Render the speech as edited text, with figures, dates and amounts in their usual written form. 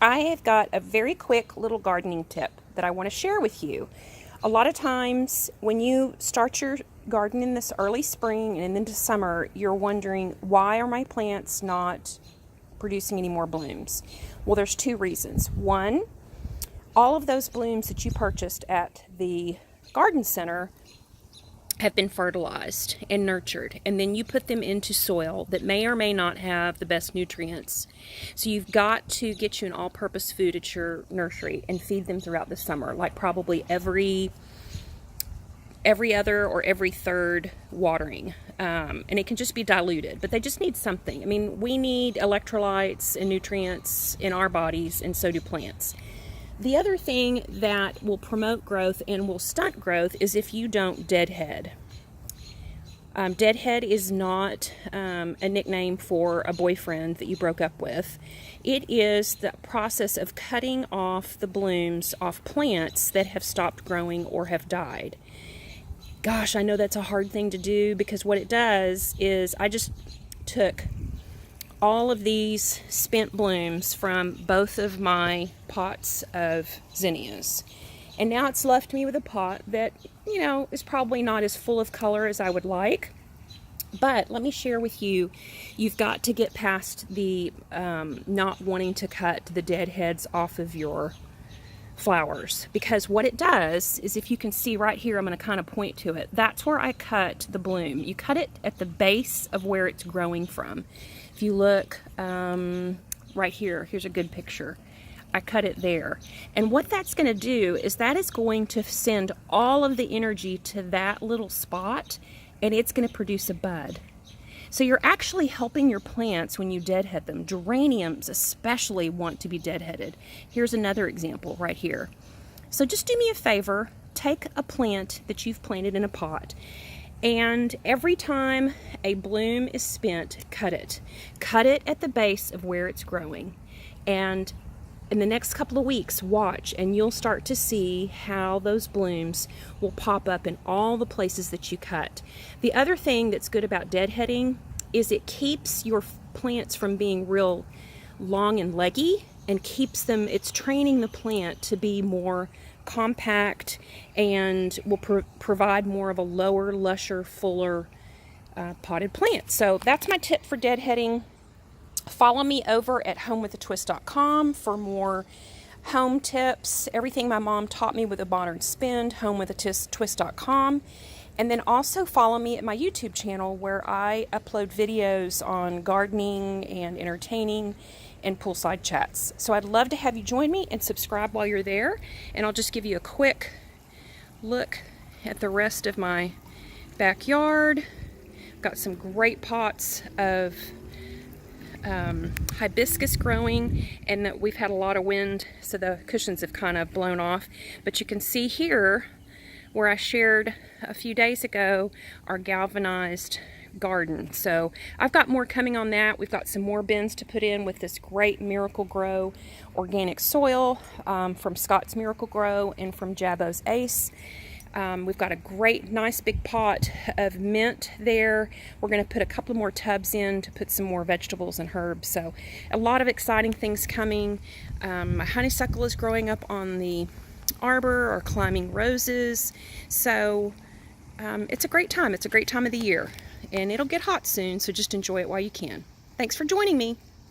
I have got a very quick little gardening tip that I want to share with you. A lot of times when you start your garden in this early spring and into summer, you're wondering, why are my plants not producing any more blooms? Well, there's two reasons. One, all of those blooms that you purchased at the garden center have been fertilized and nurtured, and then you put them into soil that may or may not have the best nutrients. So you've got to get you an all-purpose food at your nursery and feed them throughout the summer, like probably every other or every third watering. And it can just be diluted, but they just need something. I mean, we need electrolytes and nutrients in our bodies, and so do plants. The other thing that will promote growth and will stunt growth is if you don't deadhead. Deadhead is not a nickname for a boyfriend that you broke up with. It is the process of cutting off the blooms off plants that have stopped growing or have died. Gosh, I know that's a hard thing to do, because what it does is I just took all of these spent blooms from both of my pots of zinnias, and now it's left me with a pot that, is probably not as full of color as I would like. But let me share with you, you've got to get past the not wanting to cut the dead heads off of your flowers, because what it does is, if you can see right here, I'm going to kind of point to it, that's where I cut the bloom. You cut it at the base of where it's growing from. If you look right here, here's a good picture. I cut it there. And what that's going to do is that is going to send all of the energy to that little spot, and it's going to produce a bud. So you're actually helping your plants when you deadhead them. Geraniums especially want to be deadheaded. Here's another example right here. So just do me a favor, take a plant that you've planted in a pot, and every time a bloom is spent, cut it. Cut it at the base of where it's growing. And in the next couple of weeks, watch, and you'll start to see how those blooms will pop up in all the places that you cut. The other thing that's good about deadheading is it keeps your plants from being real long and leggy, and keeps them, it's training the plant to be more compact, and will provide more of a lower, lusher, fuller potted plant. So that's my tip for deadheading. Follow me over at homewithatwist.com for more home tips, everything my mom taught me with a modern spin, homewithatwist.com. And then also follow me at my YouTube channel, where I upload videos on gardening and entertaining and poolside chats. So I'd love to have you join me and subscribe while you're there. And I'll just give you a quick look at the rest of my backyard. Got some great pots of hibiscus growing, and that we've had a lot of wind, so the cushions have kind of blown off. But you can see here where I shared a few days ago our galvanized garden. So I've got more coming on that. We've got some more bins to put in with this great Miracle-Gro organic soil from Scott's Miracle-Gro and from Jabo's Ace. We've got a great, nice big pot of mint there. We're going to put a couple more tubs in to put some more vegetables and herbs. So a lot of exciting things coming. My honeysuckle is growing up on the arbor, or climbing roses. So it's a great time. It's a great time of the year. And it'll get hot soon, so just enjoy it while you can. Thanks for joining me.